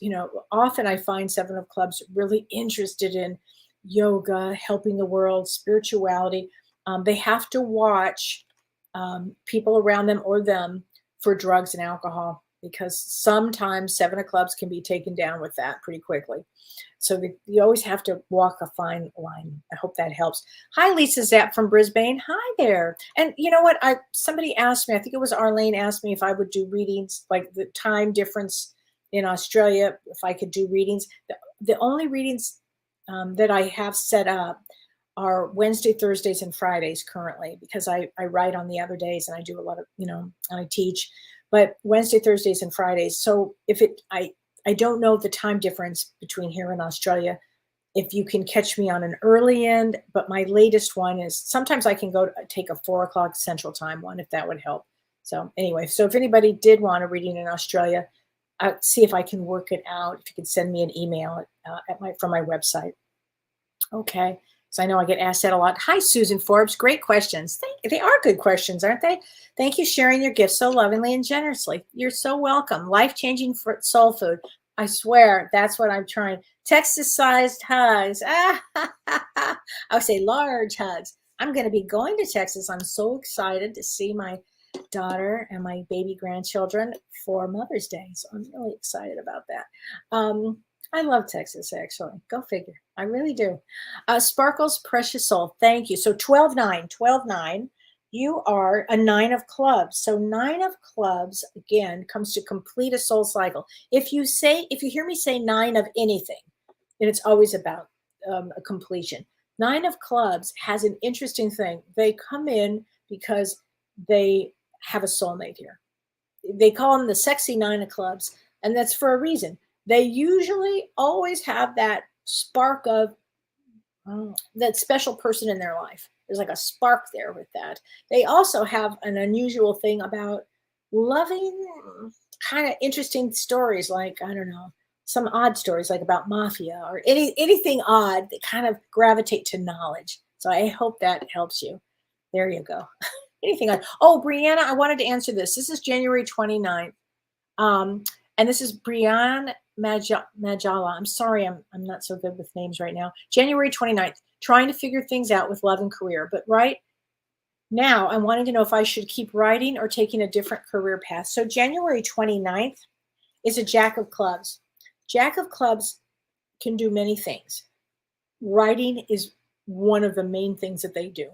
often I find 7 of clubs really interested in yoga, helping the world, spirituality. They have to watch people around them or them for drugs and alcohol. because sometimes 7 of clubs can be taken down with that pretty quickly. So you always have to walk a fine line. I hope that helps. Hi, Lisa Zapp from Brisbane. Hi there. And you know what? Somebody asked me, I think it was Arlene asked me if I would do readings, like the time difference in Australia, if I could do readings. The only readings that I have set up are Wednesday, Thursdays, and Fridays currently, because I write on the other days and I do a lot of, I teach, but Wednesday, Thursdays, and Fridays. So I don't know the time difference between here and Australia, if you can catch me on an early end, but my latest one is sometimes I can go take a 4 o'clock Central Time one, if that would help. So anyway, so if anybody did want a reading in Australia, I'll see if I can work it out. If you could send me an email from my website. Okay. So I know I get asked that a lot. Hi, Susan Forbes. Great questions. They are good questions, aren't they? Thank you sharing your gifts so lovingly and generously. You're so welcome. Life-changing soul food. I swear, that's what I'm trying. Texas-sized hugs. I would say large hugs. I'm going to be going to Texas. I'm so excited to see my daughter and my baby grandchildren for Mother's Day. So I'm really excited about that. I love Texas, actually. Go figure. I really do. Sparkles, precious soul. Thank you. So 12-9, you are a 9 of clubs. So 9 of clubs, again, comes to complete a soul cycle. If you hear me say 9 of anything, then it's always about a completion. 9 of clubs has an interesting thing. They come in because they have a soulmate here. They call them the sexy 9 of clubs, and that's for a reason. They usually always have that spark of that special person in their life. There's like a spark there with that. They also have an unusual thing about loving kind of interesting stories, like, I don't know, some odd stories like about mafia or anything odd that kind of gravitate to knowledge. So I hope that helps you. There you go. Anything odd. Oh, Brianna, I wanted to answer this. This is January 29th. And this is Brianne Majala. I'm sorry, I'm not so good with names right now. January 29th, trying to figure things out with love and career. But right now, I'm wanting to know if I should keep writing or taking a different career path. So January 29th is a Jack of Clubs. Jack of Clubs can do many things. Writing is one of the main things that they do.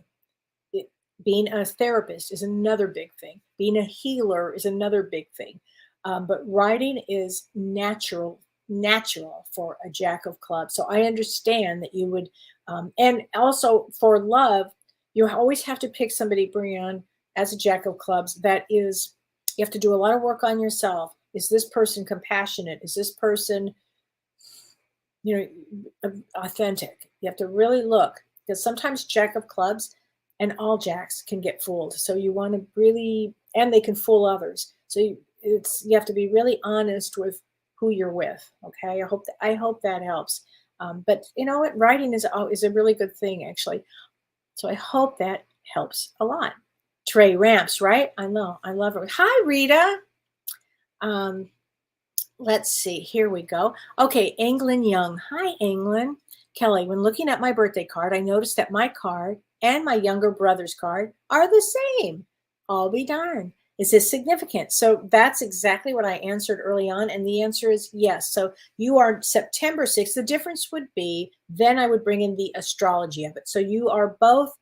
Being a therapist is another big thing. Being a healer is another big thing. But writing is natural for a Jack of Clubs. So I understand that you would, and also for love, you always have to pick somebody, Brianne, as a Jack of Clubs. That is, you have to do a lot of work on yourself. Is this person compassionate? Is this person, authentic? You have to really look, because sometimes Jack of Clubs and all Jacks can get fooled. So you want to really, and they can fool others. So you have to be really honest with who you're with. Okay. I hope that helps. But you know what? Writing is a really good thing, actually. So I hope that helps a lot. Trey Ramps, right? I know. I love her. Hi, Rita. Let's see. Here we go. Okay. England Young. Hi, England. Kellee, when looking at my birthday card, I noticed that my card and my younger brother's card are the same. I'll be darned. Is this significant? So that's exactly what I answered early on. And the answer is yes. So you are September 6th. The difference would be, then I would bring in the astrology of it. So you are both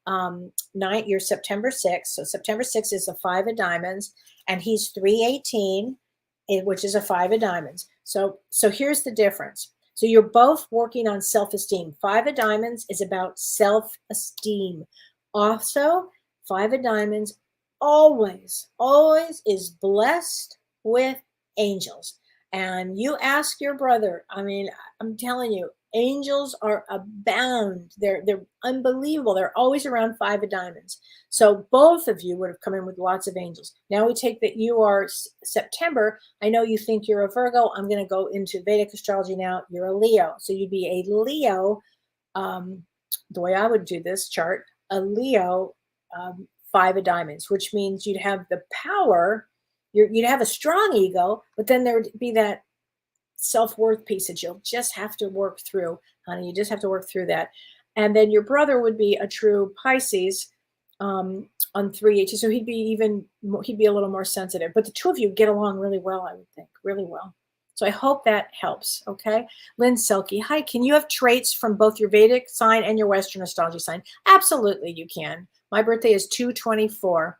you're September 6th. So September 6th is a 5 of diamonds, and he's 318, which is a 5 of diamonds. So here's the difference. So you're both working on self-esteem. 5 of diamonds is about self-esteem. Also, 5 of diamonds always is blessed with angels. And you ask your brother, I mean, I'm telling you, angels are abound. They're unbelievable. They're always around 5 of diamonds. So both of you would have come in with lots of angels. Now we take that you are September. I know you think you're a Virgo. I'm going to go into Vedic astrology now. You're a Leo. So you'd be a Leo. The way I would do this chart, a Leo 5 of diamonds, which means you'd have the power, you'd have a strong ego, but then there would be that self-worth piece that you'll just have to work through, honey. You just have to work through that. And then your brother would be a true Pisces, on 318. So he'd be a little more sensitive. But the two of you get along really well, I would think, really well. So I hope that helps. Okay. Lynn Selke, hi. Can you have traits from both your Vedic sign and your Western astrology sign? Absolutely, you can. My birthday is 2/24.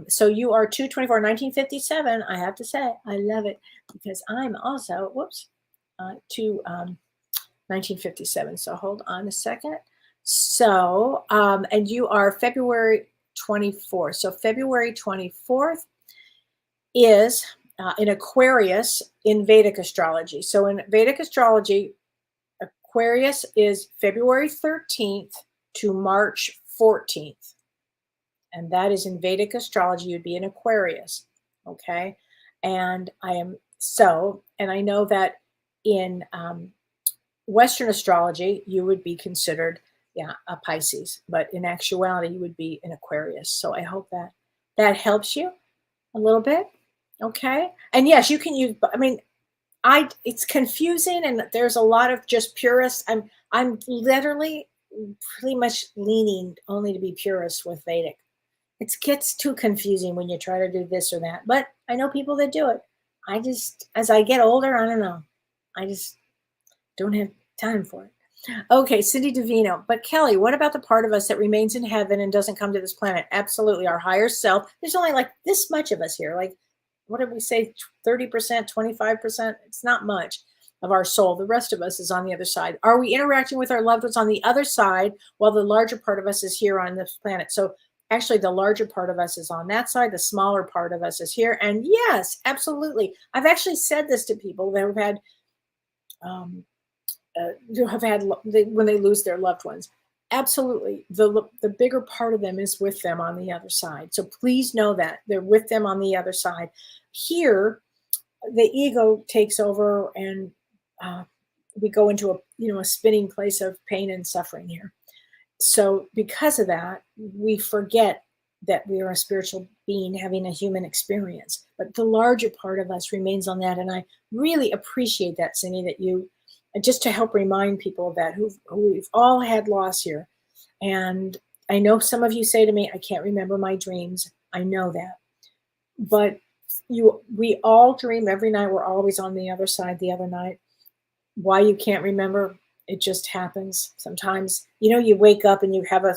So you are 2/24, 1957. I have to say, I love it because I'm also, 1957. So hold on a second. So, and you are February 24th. So February 24th is in Aquarius in Vedic astrology. So in Vedic astrology, Aquarius is February 13th to March 14th. And that is in Vedic astrology, you'd be in Aquarius. Okay. And I know that in Western astrology, you would be considered, a Pisces, but in actuality, you would be an Aquarius. So I hope that helps you a little bit. Okay. And yes, you can use, it's confusing and there's a lot of just purists. I'm literally pretty much leaning only to be purist with Vedic. It gets too confusing when you try to do this or that, but I know people that do it. As I get older, I don't know. I just don't have time for it. Okay, Cindy Davino. But Kellee, what about the part of us that remains in heaven and doesn't come to this planet? Absolutely, our higher self. There's only like this much of us here. Like, what did we say? 30%, 25%? It's not much of our soul. The rest of us is on the other side. Are we interacting with our loved ones on the other side while the larger part of us is here on this planet? So actually, the larger part of us is on that side. The smaller part of us is here. And yes, absolutely. I've actually said this to people that have had when they lose their loved ones. Absolutely. The bigger part of them is with them on the other side. So please know that they're with them on the other side. Here, the ego takes over and we go into a spinning place of pain and suffering here. So because of that, we forget that we are a spiritual being having a human experience. But the larger part of us remains on that. And I really appreciate that, Cindy, that you, just to help remind people of that, who we've all had loss here. And I know some of you say to me, I can't remember my dreams. I know that. But we all dream every night. We're always on the other side the other night. Why you can't remember, it just happens. Sometimes, you wake up and you have a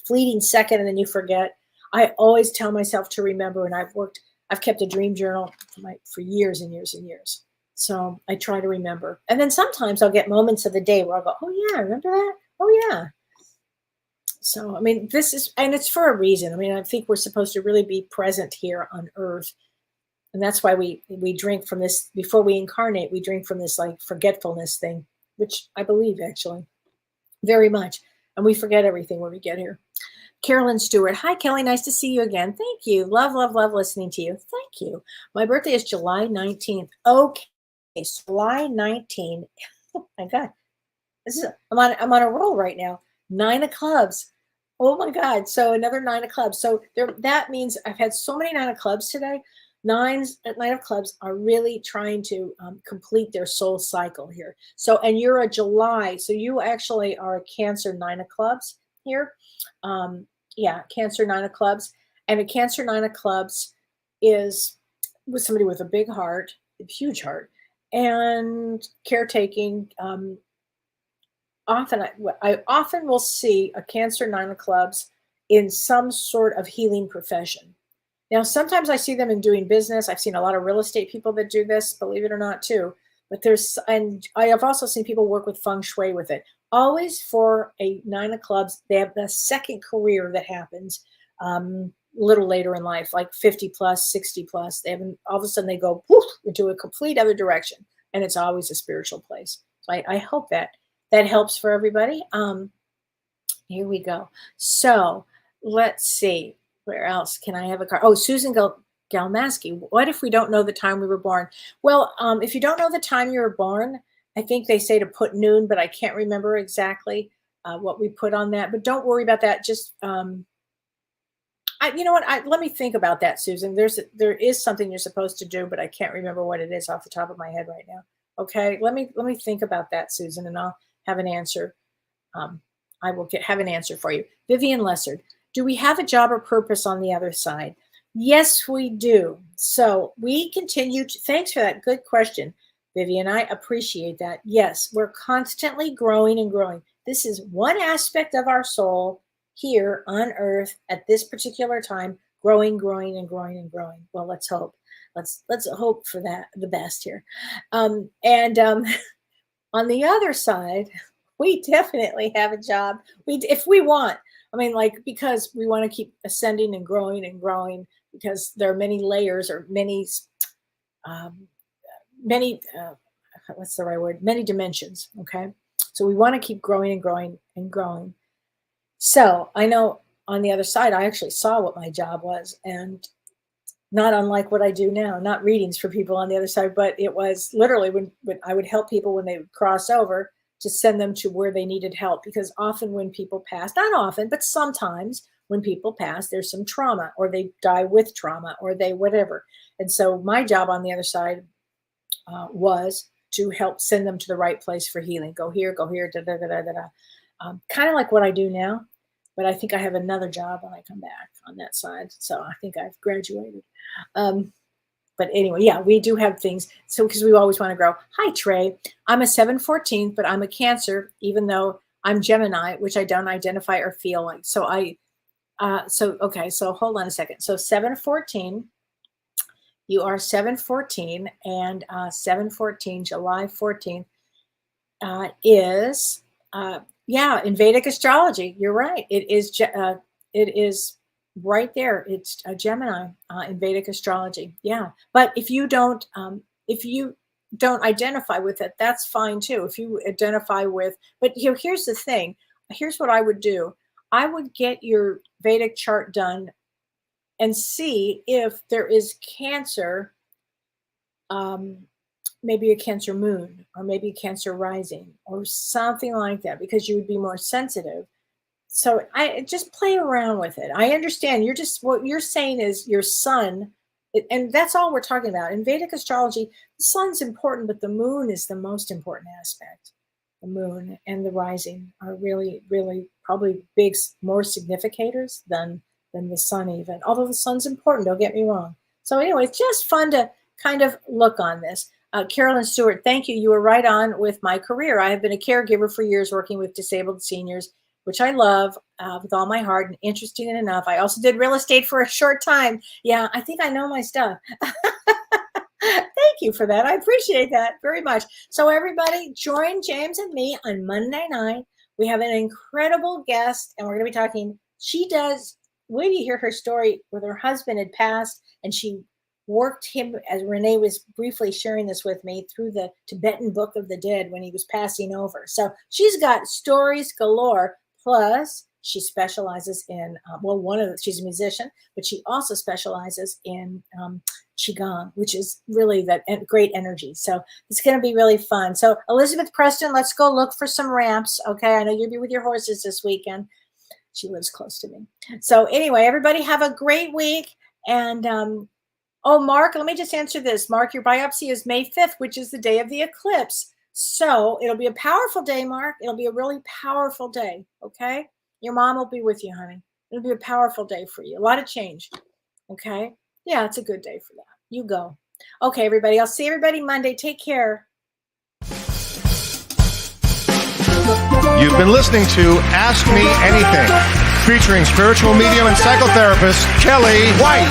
fleeting second and then you forget. I always tell myself to remember, and I've kept a dream journal for years and years and years. So I try to remember. And then sometimes I'll get moments of the day where I'll go, oh yeah, remember that? Oh yeah. So, it's for a reason. I think we're supposed to really be present here on earth. And that's why we drink from this, before we incarnate, we drink from this like forgetfulness thing, which I believe actually very much. And we forget everything when we get here. Carolyn Stewart. Hi, Kellee. Nice to see you again. Thank you. Love, love, love listening to you. Thank you. My birthday is July 19th. Okay. July 19th. Oh my God. I'm on a roll right now. 9 of clubs. Oh my God. So another 9 of clubs. So that means I've had so many 9 of clubs today. 9 of clubs are really trying to complete their soul cycle here. So, and you're a July. So you actually are a Cancer 9 of clubs here. Cancer 9 of clubs. And a Cancer 9 of clubs is with somebody with a big heart, a huge heart, and caretaking. I often will see a Cancer 9 of clubs in some sort of healing profession. Now, sometimes I see them in doing business. I've seen a lot of real estate people that do this, believe it or not, too. But and I have also seen people work with feng shui with it. Always for a 9 of clubs, they have the second career that happens a little later in life, like 50 plus, 60 plus. All of a sudden they go whoosh, into a complete other direction, and it's always a spiritual place. So I hope that helps for everybody. Here we go. So let's see. Where else can I have a card? Oh, Susan Galmaski. What if we don't know the time we were born? Well, if you don't know the time you were born, I think they say to put noon, but I can't remember exactly what we put on that. But don't worry about that. Just, you know what? Let me think about that, Susan. There is something you're supposed to do, but I can't remember what it is off the top of my head right now. Okay, let me think about that, Susan, and I'll have an answer. I will have an answer for you. Vivian Lessard. do we have a job or purpose on the other side? Yes, we do. So we continue to, thanks for that good question, Vivian. I appreciate that. Yes, we're constantly growing and growing. This is one aspect of our soul here on earth at this particular time, growing, growing, and growing and growing. Well, let's hope. Let's hope for that, the best here. On the other side, we definitely have a job. If we want, I mean, like, because we want to keep ascending and growing, because there are many layers or many what's the right word? Many dimensions. Okay. So we want to keep growing and growing and growing. So I know on the other side, I actually saw what my job was, and not unlike what I do now, not readings for people on the other side, but it was literally when I would help people when they would cross over, to send them to where they needed help. Because often when people pass, not often, but sometimes when people pass, there's some trauma, or they die with trauma, or they whatever. And so my job on the other side was to help send them to the right place for healing. Go here, da da da da da. Kind of like what I do now, but I think I have another job when I come back on that side. So I think I've graduated. But anyway, yeah, we do have things. So because we always want to grow. Hi, Trey. I'm a 7/14, but I'm a Cancer, even though I'm Gemini, which I don't identify or feel like. So okay, so hold on a second. So 7/14, you are 7/14, and 7/14, July 14th, is in Vedic astrology. You're right. It is right there. It's a Gemini in Vedic astrology. Yeah. But if you don't identify with it, that's fine too. If you identify with, but here's the thing. Here's what I would do. I would get your Vedic chart done and see if there is Cancer, maybe a Cancer moon, or maybe Cancer rising, or something like that, because you would be more sensitive. So I just play around with it. I understand what you're saying is your sun, and that's all we're talking about. In Vedic astrology, the sun's important, but the moon is the most important aspect. The moon and the rising are really, really probably more significators than the sun even. Although the sun's important, don't get me wrong. So anyway, it's just fun to kind of look on this. Carolyn Stewart, thank you. You were right on with my career. I have been a caregiver for years, working with disabled seniors, which I love with all my heart, and interesting enough. I also did real estate for a short time. Yeah, I think I know my stuff. Thank you for that. I appreciate that very much. So everybody, join James and me on Monday night. We have an incredible guest, and we're going to be talking. Wait till you hear her story with her husband had passed, and she worked him, as Renee was briefly sharing this with me, through the Tibetan Book of the Dead when he was passing over. So she's got stories galore. Plus, she specializes in, she's a musician, but she also specializes in Qigong, which is really that great energy. So it's going to be really fun. So Elizabeth Preston, let's go look for some ramps. Okay. I know you'll be with your horses this weekend. She lives close to me. So anyway, everybody have a great week. And, Mark, let me just answer this. Mark, your biopsy is May 5th, which is the day of the eclipse. So it'll be a powerful day, Mark. It'll be a really powerful day. Okay. Your mom will be with you, honey. It'll be a powerful day for you. A lot of change. Okay. Yeah, it's a good day for that. You go. Okay, everybody. I'll see everybody Monday. Take care. You've been listening to Ask Me Anything, featuring spiritual medium and psychotherapist Kellee White.